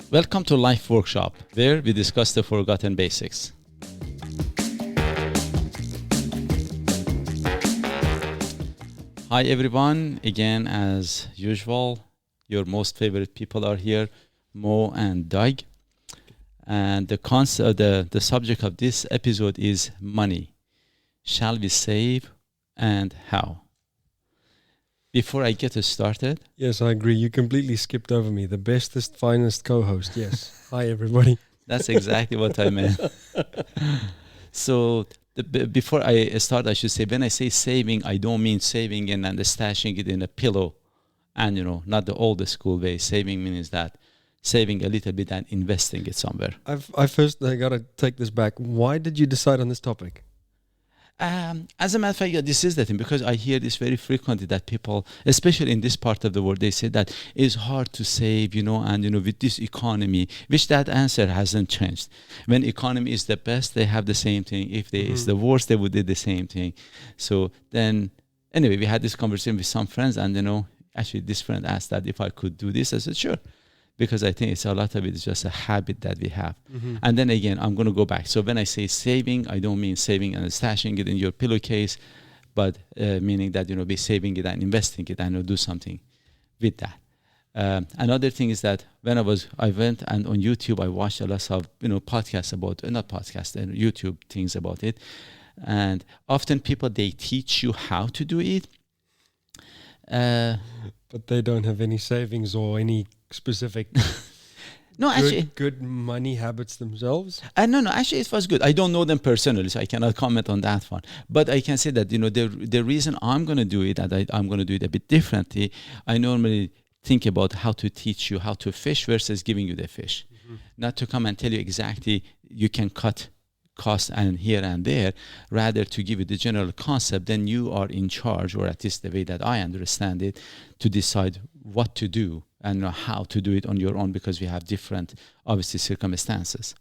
Welcome to Life Workshop, where we discuss the forgotten basics. Hi everyone, again as usual, your most favorite people are here, Mo and Doug. And the subject of this episode is money. Shall we save and how? Before I get started. Yes, I agree. You completely skipped over me. The bestest, finest co-host. Yes. Hi, everybody. That's exactly what I meant. So before I start, I should say, when I say saving, I don't mean saving and stashing it in a pillow and, not the old school way. Saving means that saving a little bit and investing it somewhere. I got to take this back. Why did you decide on this topic? As a matter of fact, this is the thing, because I hear this very frequently that people, especially in this part of the world, they say that it's hard to save, and with this economy, which that answer hasn't changed. When economy is the best, they have the same thing. If it's the worst, they would do the same thing. So then, anyway, we had this conversation with some friends, and actually this friend asked that if I could do this. I said, sure. Because I think a lot of it is just a habit that we have. Mm-hmm. And then again, I'm going to go back. So when I say saving, I don't mean saving and stashing it in your pillowcase, but meaning that, be saving it and investing it and do something with that. Another thing is that when I went and on YouTube, I watched a lot of, podcasts about, not podcasts, and YouTube things about it. And often people, they teach you how to do it. But they don't have any savings or any specific good money habits themselves? No, actually it was good. I don't know them personally, so I cannot comment on that one. But I can say that, the reason I'm going to do it, and I'm going to do it a bit differently, I normally think about how to teach you how to fish versus giving you the fish. Mm-hmm. Not to come and tell you exactly you can cut costs and here and there, rather to give you the general concept. Then you are in charge, or at least the way that I understand it, to decide what to do and how to do it on your own, because we have different, obviously, circumstances.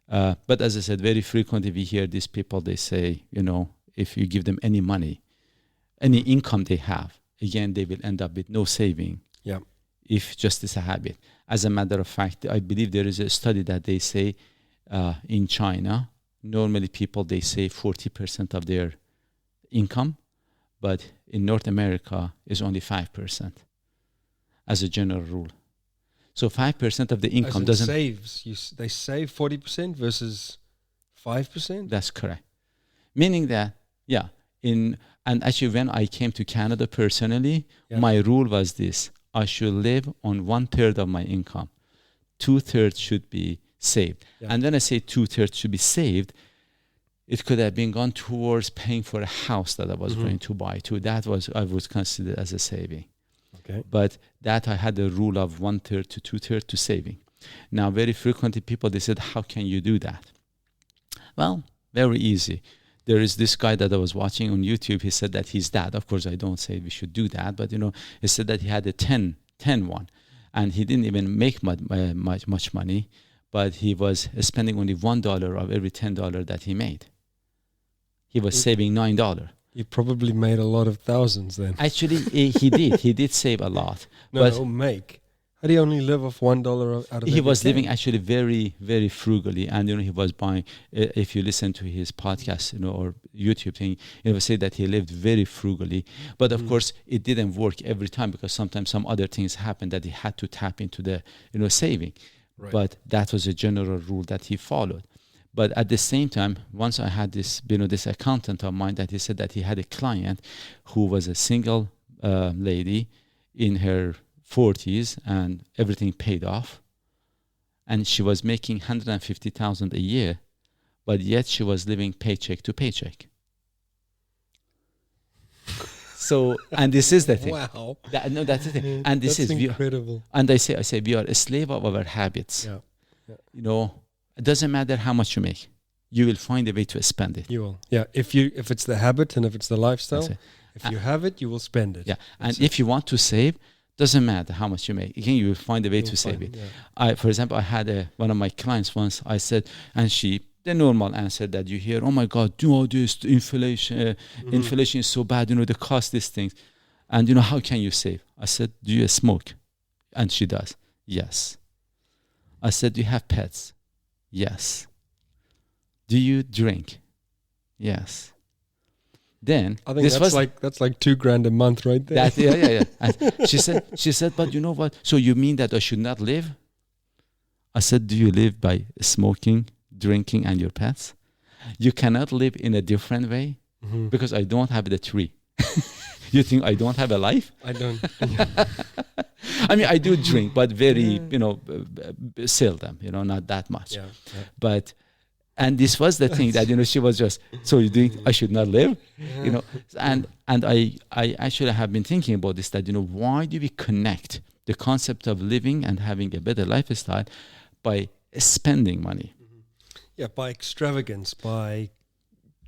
But as I said, very frequently we hear these people, they say, if you give them any money, any income they have, again, they will end up with no saving. Yeah. If just it's a habit. As a matter of fact, I believe there is a study that they say in China, normally people, they save 40% of their income, but in North America is only 5%. As a general rule. So 5% of the income doesn't... They save 40% versus 5%? That's correct. Meaning that, and actually when I came to Canada personally, my rule was this: I should live on 1/3 of my income. 2/3 should be saved. Yeah. And when I say 2/3 should be saved, it could have been gone towards paying for a house that I was going to buy too. That was, I would consider as a saving. Okay. But that I had a rule of 1/3 to 2/3 to saving. Now, very frequently people, they said, how can you do that? Well, very easy. There is this guy that I was watching on YouTube. He said that his dad, of course I don't say we should do that, but he said that he had a 10 one, and he didn't even make much money, but he was spending only $1 of every $10 that he made. He was saving $9. You probably made a lot of thousands then. Actually, he did. He did save a lot. Make. How do you only live off $1 out of He was living actually very, very frugally. And, he was buying, if you listen to his podcast, or YouTube thing, he would say that he lived very frugally. But of course, it didn't work every time, because sometimes some other things happened that he had to tap into the, saving. Right. But that was a general rule that he followed. But at the same time, once I had this, this accountant of mine that he said that he had a client who was a single lady in her 40s and everything paid off. And she was making $150,000 a year, but yet she was living paycheck to paycheck. So, and this is the thing. Wow. That's the thing. And this is incredible. And I say we are a slave of our habits. Yeah. It doesn't matter how much you make. You will find a way to spend it. You will. Yeah. If it's the habit and if it's the lifestyle, if you have it, you will spend it. Yeah. And if you want to save, doesn't matter how much you make. Again, you will find a way to save it. Yeah. For example, I had one of my clients once. I said, and the normal answer that you hear, oh my God, this inflation is so bad. The cost, these things. And how can you save? I said, do you smoke? And she does. Yes. I said, do you have pets? Yes. Do you drink? Yes. Then I think that's like $2,000 a month right there. Yeah. And she said, but you know what? So you mean that I should not live? I said, do you live by smoking, drinking, and your pets? You cannot live in a different way because I don't have the tree. You think I don't have a life? I don't. I mean, I do drink, but very, seldom, not that much. Yeah. But, and this was the thing that, she was just, so you think I should not live? And I actually have been thinking about this, that, why do we connect the concept of living and having a better lifestyle by spending money? Yeah, by extravagance, by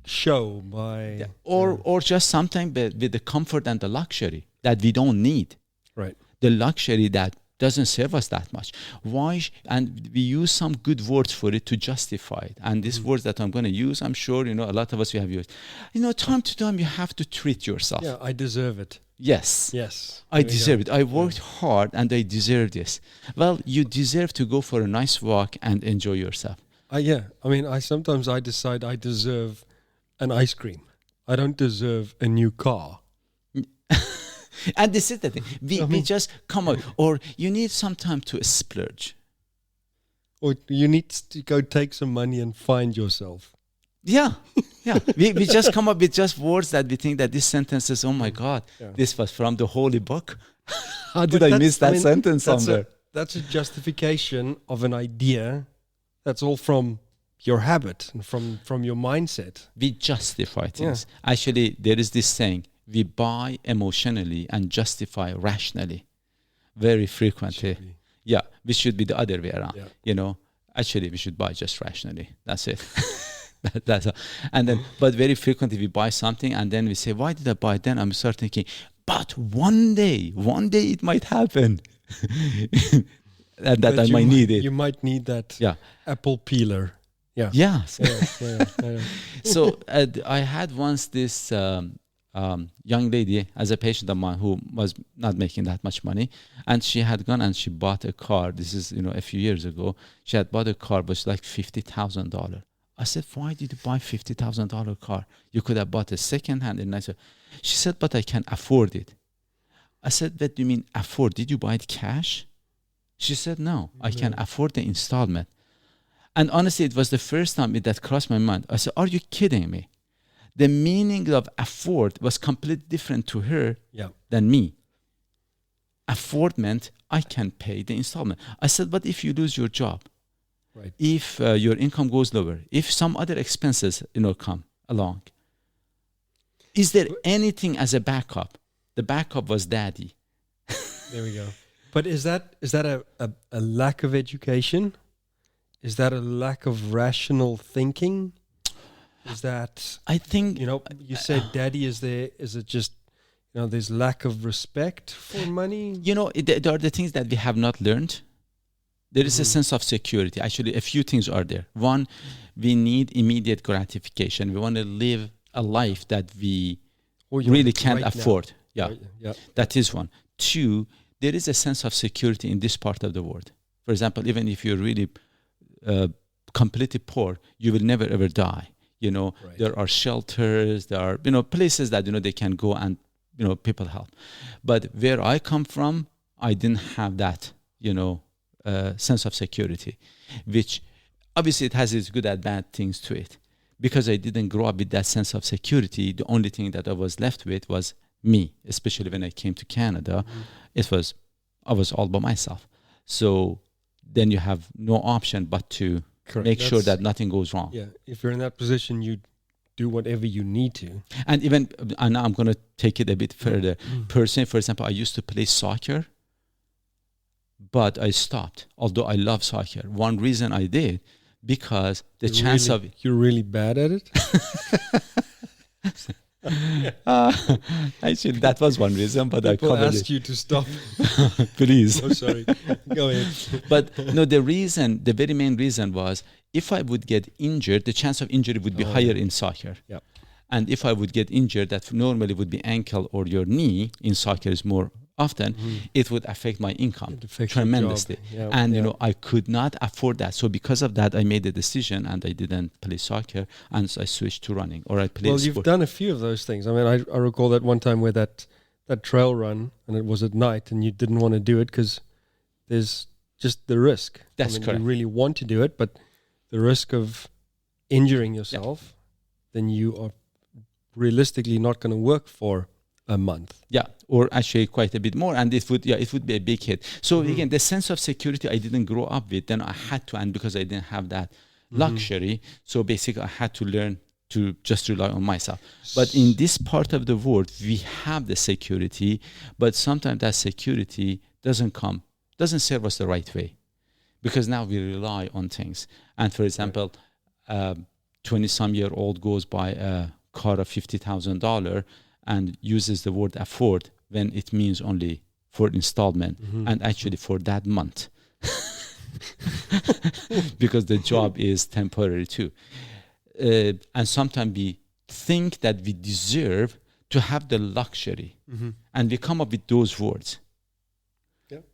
show, by... Or just sometimes with the comfort and the luxury that we don't need. Right. The luxury that doesn't serve us that much. Why? And we use some good words for it to justify it. And these words that I'm going to use, I'm sure, a lot of us we have used. Time to time, you have to treat yourself. Yeah, I deserve it. Yes. I deserve it. I worked hard and I deserve this. Well, you deserve to go for a nice walk and enjoy yourself. Yeah. I mean, sometimes I decide I deserve an ice cream. I don't deserve a new car. And this is the thing. We just come out. Or you need some time to splurge. Or you need to go take some money and find yourself. Yeah. We just come up with just words that we think that this sentence is, oh my God, this was from the holy book. How did I miss that sentence somewhere? That's a justification of an idea. That's all from your habit and from your mindset. We justify things. Actually, there is this saying, we buy emotionally and justify rationally very frequently. Yeah, we should be the other way around. Actually, we should buy just rationally. That's it. That's all. And then, but very frequently we buy something and then we say, why did I buy it? Then I'm start thinking, but one day it might happen. And that I might need it. You might need that apple peeler. Yeah. Yes. Yeah. So I had once this young lady as a patient of mine who was not making that much money, and she had gone and she bought a car. This is a few years ago. She had bought a car, but it's like $50,000. I said, why did you buy $50,000 car? You could have bought a second hand and nicer. She said, but I can afford it. I said, what do you mean afford? Did you buy it cash? She said, no, I can afford the installment. And honestly, it was the first time that crossed my mind. I said, are you kidding me? The meaning of afford was completely different to her than me. Afford meant I can pay the installment. I said, but if you lose your job, if your income goes lower, if some other expenses come along, is there anything as a backup? The backup was daddy. There we go. But is that a lack of education? Is that a lack of rational thinking? Is that, I think, you said daddy is there. Is it just, there's lack of respect for money? There are the things that we have not learned. There is a sense of security. Actually, a few things are there. One, we need immediate gratification. We want to live a life that we really can't afford. Yeah, that is one. Two, there is a sense of security in this part of the world. For example, even if you're really completely poor, you will never ever die. There are shelters, there are places that they can go and people help. But where I come from, I didn't have that sense of security, which obviously it has its good and bad things to it. Because I didn't grow up with that sense of security, the only thing that I was left with was me. Especially when I came to Canada, I was all by myself. So then you have no option but to make sure that nothing goes wrong. Yeah, if you're in that position, you do whatever you need to. And now I'm going to take it a bit further. Personally, for example, I used to play soccer, but I stopped. Although I love soccer, one reason I did because you're really bad at it. Actually, that was one reason, but People I asked you to stop. Please. Oh, sorry. Go ahead. But no, the very main reason was if I would get injured, the chance of injury would be higher in soccer. Yep. And if I would get injured, that normally would be ankle or your knee. In soccer is more often, it would affect my income It affects your tremendously. job. Yeah, And yeah. I could not afford that. So because of that, I made a decision and I didn't play soccer, and so I switched to running, or I played Well, sport. you've done a few of those things. I mean, I recall that one time where that trail run, and it was at night, and you didn't want to do it because there's just the risk. That's correct. You really want to do it, but the risk of injuring yourself, then you are realistically not going to work for a month. Yeah, or actually quite a bit more, and it would be a big hit. So again, the sense of security I didn't grow up with. Then I had to, and because I didn't have that luxury, so basically I had to learn to just rely on myself. But in this part of the world, we have the security, but sometimes that security doesn't serve us the right way, because now we rely on things. And for example, 20-some-year-old goes by a car of $50,000 and uses the word afford when it means only for installment, and actually for that month, because the job is temporary too. And sometimes we think that we deserve to have the luxury, and we come up with those words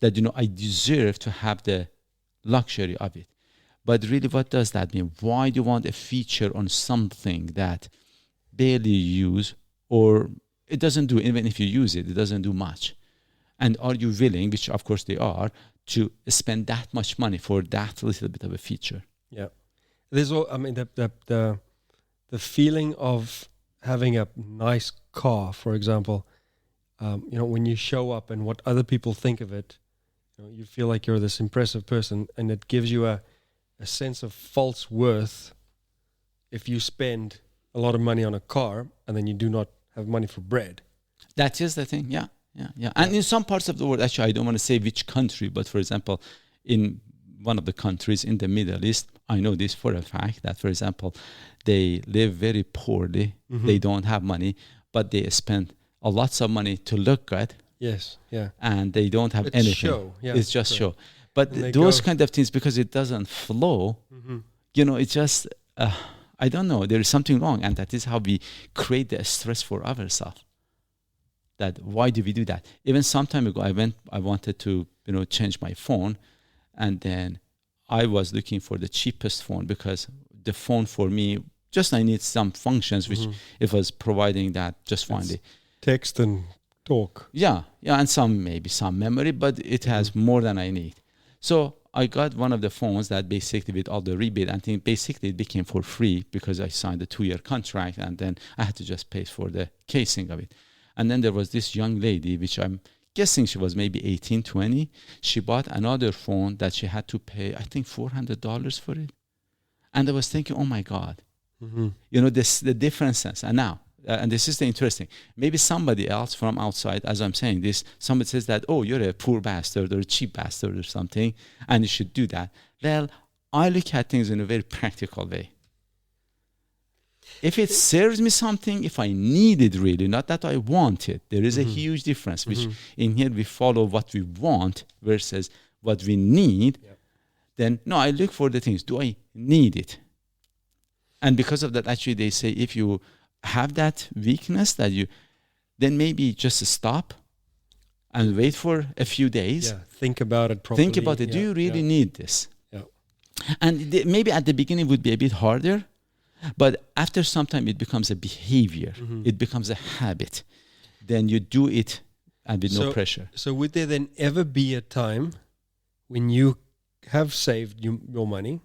that I deserve to have the luxury of it. But really, what does that mean? Why do you want a feature on something that barely you use, or it doesn't do, even if you use it, it doesn't do much? And are you willing, which of course they are, to spend that much money for that little bit of a feature? Yeah. There's all, I mean, the feeling of having a nice car, for example, when you show up and what other people think of it, you feel like you're this impressive person, and it gives you a sense of false worth if you spend a lot of money on a car and then you do not have money for bread. That is the thing, yeah. And in some parts of the world, actually, I don't want to say which country, but for example, in one of the countries in the Middle East, I know this for a fact, that, for example, they live very poorly, they don't have money, but they spend a lots of money to look good. Yes, yeah. And they don't have It's anything. show, yeah, it's just right. show. But those kind of things, because it doesn't flow, it's just, I don't know, there is something wrong. And that is how we create the stress for ourselves. That why do we do that? Even some time ago, I wanted to, change my phone. And then I was looking for the cheapest phone, because the phone for me, just I need some functions, which it was providing that just finally. Text and talk. Yeah, and maybe some memory, but it has more than I need. So I got one of the phones that basically, with all the rebate, I think basically it became for free because I signed a 2-year contract, and then I had to just pay for the casing of it. And then there was this young lady, which I'm guessing she was maybe 18, 20. She bought another phone that she had to pay, I think, $400 for it. And I was thinking, oh my God, the differences. And now, and this is the interesting, maybe somebody else from outside, as I'm saying this, somebody says that, oh, you're a poor bastard or a cheap bastard or something, and you should do that. Well, I look at things in a very practical way. If it serves me something, if I need it really, not that I want it, there is a huge difference, which in here we follow what we want versus what we need. Then, no, I look for the things. Do I need it? And because of that, actually, they say if you have that weakness, then maybe just stop and wait for a few days. Yeah, think about it properly. Think about it. Do you really need this? Yeah. And maybe at the beginning it would be a bit harder, but after some time it becomes a behavior. It becomes a habit. Then you do it and with no pressure. So would there then ever be a time when you have saved your money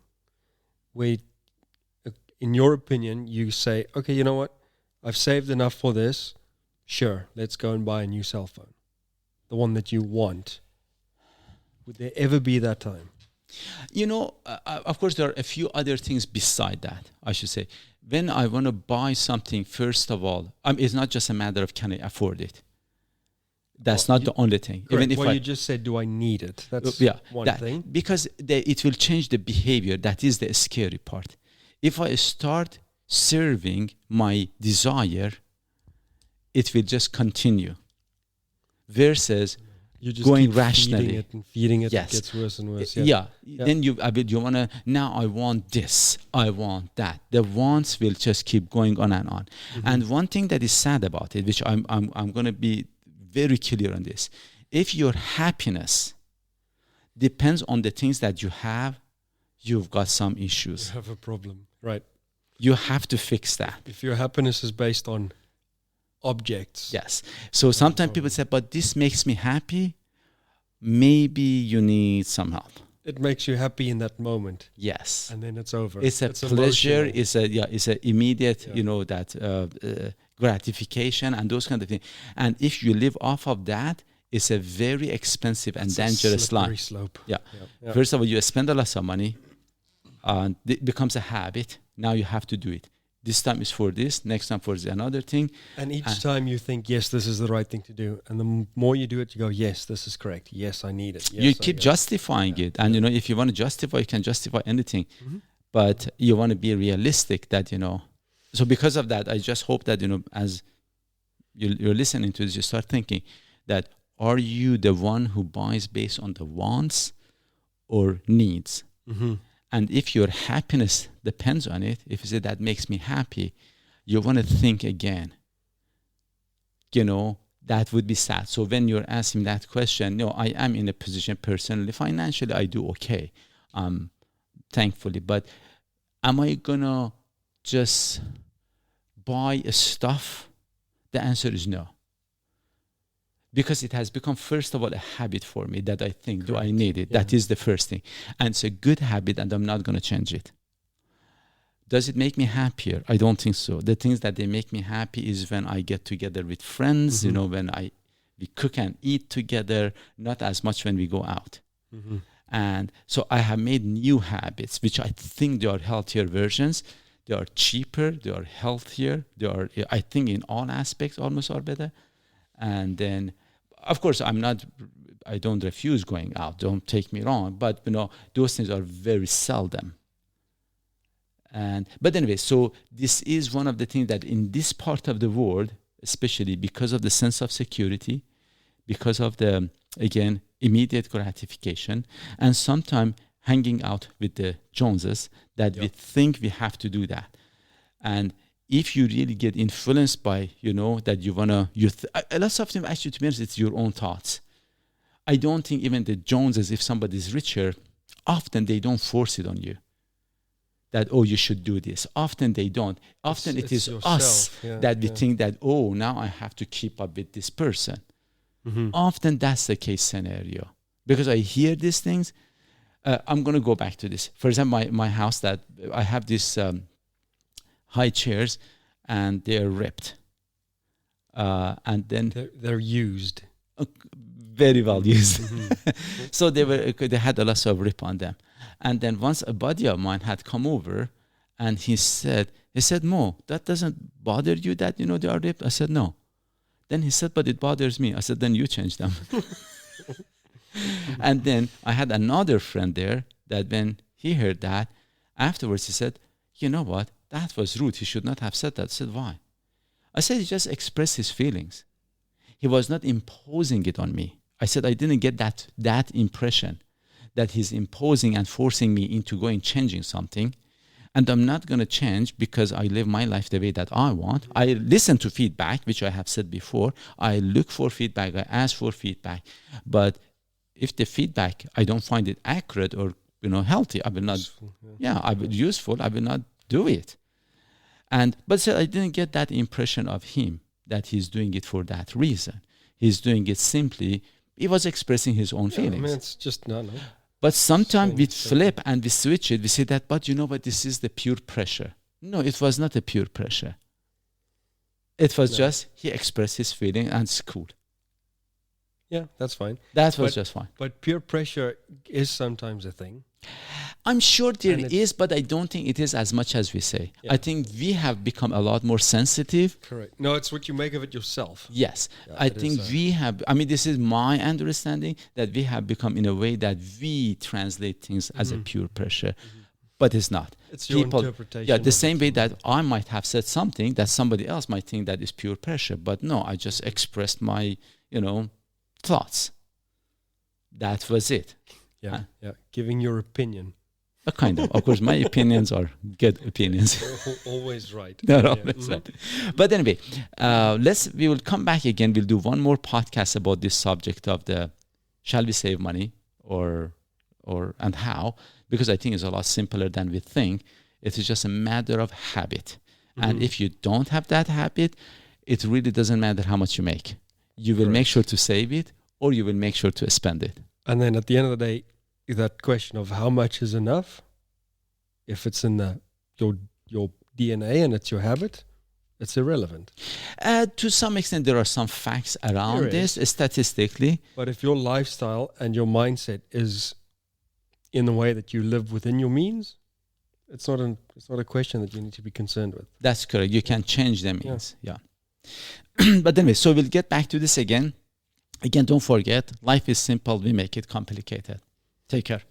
where, in your opinion, you say, okay, you know what? I've saved enough for this. Sure, let's go and buy a new cell phone. The one that you want. Would there ever be that time? Of course, there are a few other things beside that, I should say. When I want to buy something, first of all, it's not just a matter of can I afford it. That's not the only thing. Correct. Even if you just said, do I need it? That's one thing. Because it will change the behavior. That is the scary part. If I start serving my desire, it will just continue. Versus you just going keep rationally. Feeding it, Yes. It gets worse and worse. Then you want to, now I want this, I want that. The wants will just keep going on and on. And one thing that is sad about it, which I'm going to be very clear on this, If your happiness depends on the things that you have, you've got some issues. You have a problem, right? You have to fix that. If your happiness is based on objects. Yes. So sometimes people say, but this makes me happy. Maybe you need some help. It makes you happy in that moment. Yes. And then it's over. It's a pleasure. Emotional. It's a immediate, that gratification and those kind of things. And if you live off of that, it's a very expensive and dangerous line. Slope. Yeah. Yeah. First of all, you spend a lot of money, and it becomes a habit. Now you have to do it. This time is for this, next time for another thing. And each time you think, yes, this is the right thing to do. And the more you do it, you go, yes, this is correct. Yes, I need it. Yes, you keep justifying it. And, if you want to justify, you can justify anything. Mm-hmm. But you want to be realistic that, So because of that, I just hope that, as you're listening to this, you start thinking that, are you the one who buys based on the wants or needs? Mm-hmm. And if your happiness depends on it, if you say that makes me happy, you want to think again. That would be sad. So when you're asking that question, I am in a position personally, financially, I do okay, thankfully. But am I going to just buy stuff? The answer is no. Because it has become, first of all, a habit for me that I think, do I need it? Yeah. That is the first thing. And it's a good habit, and I'm not going to change it. Does it make me happier? I don't think so. The things that they make me happy is when I get together with friends, mm-hmm. When we cook and eat together, not as much when we go out. Mm-hmm. And so I have made new habits, which I think they are healthier versions. They are cheaper, they are healthier, they are, I think, in all aspects almost are better. And then, of course, I don't refuse going out, don't take me wrong, but those things are very seldom. But anyway, so this is one of the things that in this part of the world, especially because of the sense of security, because of the, again, immediate gratification, and sometimes hanging out with the Joneses, that we think we have to do that. And if you really get influenced by, that you want to, a lot of them actually, to be honest, it's your own thoughts. I don't think even the Joneses, if somebody's richer, often they don't force it on you. That, you should do this. Often they don't. Often it is yourself. Us that we think that, now I have to keep up with this person. Mm-hmm. Often that's the case scenario. Because I hear these things. I'm going to go back to this. For example, my house, that I have this high chairs, and they're ripped. And then they're used. Very well used. Mm-hmm. So they had a lot of rip on them. And then once a buddy of mine had come over, and he said, Mo, that doesn't bother you that, they are ripped? I said, no. Then he said, but it bothers me. I said, then you change them. And then I had another friend there that when he heard that, afterwards he said, you know what? That was rude. He should not have said that. I said, why? I said, he just expressed his feelings. He was not imposing it on me. I said, I didn't get that impression that he's imposing and forcing me into going changing something. And I'm not going to change because I live my life the way that I want. I listen to feedback, which I have said before. I look for feedback. I ask for feedback. But if the feedback, I don't find it accurate or healthy, I will not. Useful. I will not do it. But still, I didn't get that impression of him that he's doing it for that reason. He's doing it simply. He was expressing his own feelings. I mean, it's just no. But sometimes we flip and we switch it. We say that, but this is the pure pressure. No, it was not a pure pressure. It was just he expressed his feeling, and it's cool. Yeah, that's fine. That was just fine. But peer pressure is sometimes a thing. I'm sure there is, but I don't think it is as much as we say. Yeah. I think we have become a lot more sensitive. Correct. No, it's what you make of it yourself. Yes. Yeah, I think we have, this is my understanding, that we have become in a way that we translate things as a pure pressure. Mm-hmm. But it's not. It's your interpretation. Yeah, the same way that I might have said something that somebody else might think that is pure pressure. But no, I just expressed my, thoughts. That was it. Yeah, Giving your opinion. Kind of. Of course, my opinions are good opinions. Always right. They're Yeah. always right. But anyway, we will come back again. We'll do one more podcast about this subject of the shall we save money or and how, because I think it's a lot simpler than we think. It is just a matter of habit. And if you don't have that habit, it really doesn't matter how much you make. You will make sure to save it, or you will make sure to spend it. And then at the end of the day, that question of how much is enough, if it's in your DNA and it's your habit, it's irrelevant. To some extent, there are some facts around There this statistically. But if your lifestyle and your mindset is in the way that you live within your means, it's not a question that you need to be concerned with. That's correct. You can change the means. Yeah. But anyway, so we'll get back to this again. Again, don't forget, life is simple. We make it complicated. Take care.